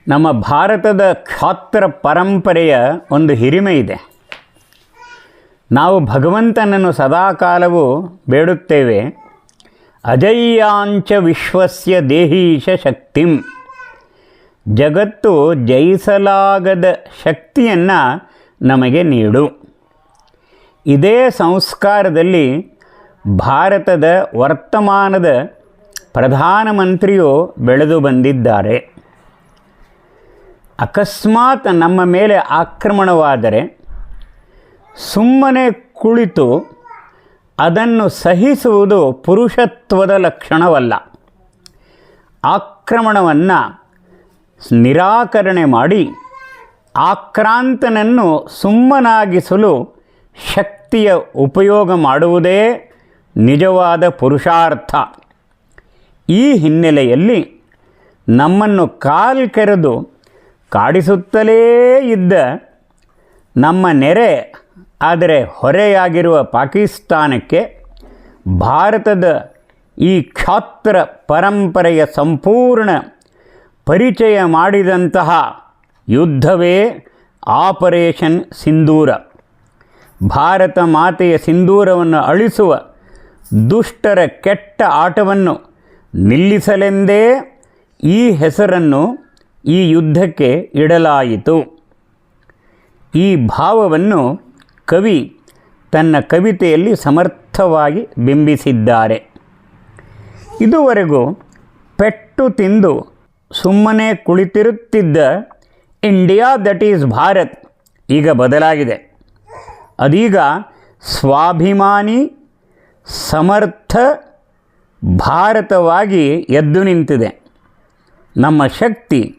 ನಮ್ಮ ಭಾರತದ ಕ್ಷಾತ್ರ ಪರಂಪರೆಯ ಒಂದು ಹಿರಿಮೆ ಇದೆ. ನಾವು ಭಗವಂತನನ್ನು ಸದಾಕಾಲವೂ ಬೇಡುತ್ತೇವೆ. ಅಜಯ್ಯಾಂಚ ವಿಶ್ವಸ್ಯ ದೇಹೀಶ ಶಕ್ತಿಂ. ಜಗತ್ತು ಜಯಿಸಲಾಗದ ಶಕ್ತಿಯನ್ನು ನಮಗೆ ನೀಡು. ಇದೇ ಸಂಸ್ಕಾರದಲ್ಲಿ ಭಾರತದ ವರ್ತಮಾನದ ಪ್ರಧಾನಮಂತ್ರಿಯು ಬೆಳೆದು ಬಂದಿದ್ದಾರೆ. ಅಕಸ್ಮಾತ್ ನಮ್ಮ ಮೇಲೆ ಆಕ್ರಮಣವಾದರೆ ಸುಮ್ಮನೆ ಕುಳಿತು ಅದನ್ನು ಸಹಿಸುವುದು ಪುರುಷತ್ವದ ಲಕ್ಷಣವಲ್ಲ. ಆಕ್ರಮಣವನ್ನು ನಿರಾಕರಣೆ ಮಾಡಿ ಆಕ್ರಾಂತನನ್ನು ಸುಮ್ಮನಾಗಿಸಲು ಶಕ್ತಿಯ ಉಪಯೋಗ ಮಾಡುವುದೇ ನಿಜವಾದ ಪುರುಷಾರ್ಥ. ಈ ಹಿನ್ನೆಲೆಯಲ್ಲಿ ನಮ್ಮನ್ನು ಕಾಲ್ಕೆರೆದು ಕಾಡಿಸುತ್ತಲೇ ಇದ್ದ ನಮ್ಮ ನೆರೆ ಆದರೆ ಹೊರೆಯಾಗಿರುವ ಪಾಕಿಸ್ತಾನಕ್ಕೆ ಭಾರತದ ಈ ಕ್ಷಾತ್ರ ಪರಂಪರೆಯ ಸಂಪೂರ್ಣ ಪರಿಚಯ ಮಾಡಿದಂತಹ ಯುದ್ಧವೇ ಆಪರೇಷನ್ ಸಿಂಧೂರ. ಭಾರತ ಮಾತೆಯ ಸಿಂಧೂರವನ್ನು ಅಳಿಸುವ ದುಷ್ಟರ ಕೆಟ್ಟ ಆಟವನ್ನು ನಿಲ್ಲಿಸಲೆಂದೇ ಈ ಹೆಸರನ್ನು ಈ ಯುದ್ಧಕ್ಕೆ ಇಡಲಾಯಿತು. ಈ ಭಾವವನ್ನು ಕವಿ ತನ್ನ ಕವಿತೆಯಲ್ಲಿ ಸಮರ್ಥವಾಗಿ ಬಿಂಬಿಸಿದ್ದಾರೆ. ಇದುವರೆಗೂ ಪೆಟ್ಟು ತಿಂದು ಸುಮ್ಮನೆ ಕುಳಿತಿರುತ್ತಿದ್ದ ಇಂಡಿಯಾ ದಟ್ ಈಸ್ ಭಾರತ್ ಈಗ ಬದಲಾಗಿದೆ. ಅದೀಗ ಸ್ವಾಭಿಮಾನಿ ಸಮರ್ಥ ಭಾರತವಾಗಿ ಎದ್ದು ನಿಂತಿದೆ. ನಮ್ಮ ಶಕ್ತಿ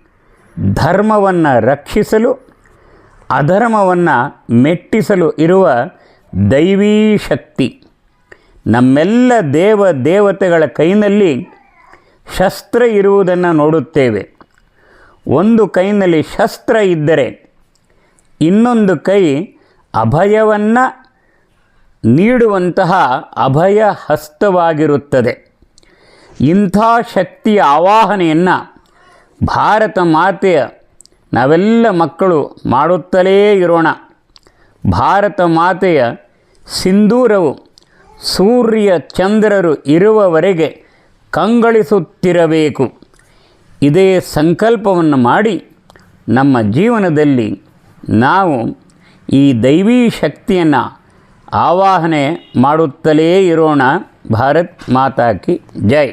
ಧರ್ಮವನ್ನು ರಕ್ಷಿಸಲು ಅಧರ್ಮವನ್ನು ಮೆಟ್ಟಿಸಲು ಇರುವ ದೈವೀ ಶಕ್ತಿ. ನಮ್ಮೆಲ್ಲ ದೇವತೆಗಳ ಕೈನಲ್ಲಿ ಶಸ್ತ್ರ ಇರುವುದನ್ನು ನೋಡುತ್ತೇವೆ. ಒಂದು ಕೈನಲ್ಲಿ ಶಸ್ತ್ರ ಇದ್ದರೆ ಇನ್ನೊಂದು ಕೈ ಅಭಯವನ್ನು ನೀಡುವಂತಹ ಅಭಯ ಹಸ್ತವಾಗಿರುತ್ತದೆ. ಇಂಥ ಶಕ್ತಿಯ ಆವಾಹನೆಯನ್ನು ಭಾರತ ಮಾತೆಯ ನಾವೆಲ್ಲ ಮಕ್ಕಳು ಮಾಡುತ್ತಲೇ ಇರೋಣ. ಭಾರತ ಮಾತೆಯ ಸಿಂಧೂರವು ಸೂರ್ಯ ಚಂದ್ರರು ಇರುವವರೆಗೆ ಕಂಗಳಿಸುತ್ತಿರಬೇಕು. ಇದೇ ಸಂಕಲ್ಪವನ್ನು ಮಾಡಿ ನಮ್ಮ ಜೀವನದಲ್ಲಿ ನಾವು ಈ ದೈವೀ ಶಕ್ತಿಯನ್ನು ಆವಾಹನೆ ಮಾಡುತ್ತಲೇ ಇರೋಣ. ಭಾರತ್ ಮಾತಾ ಕಿ ಜೈ.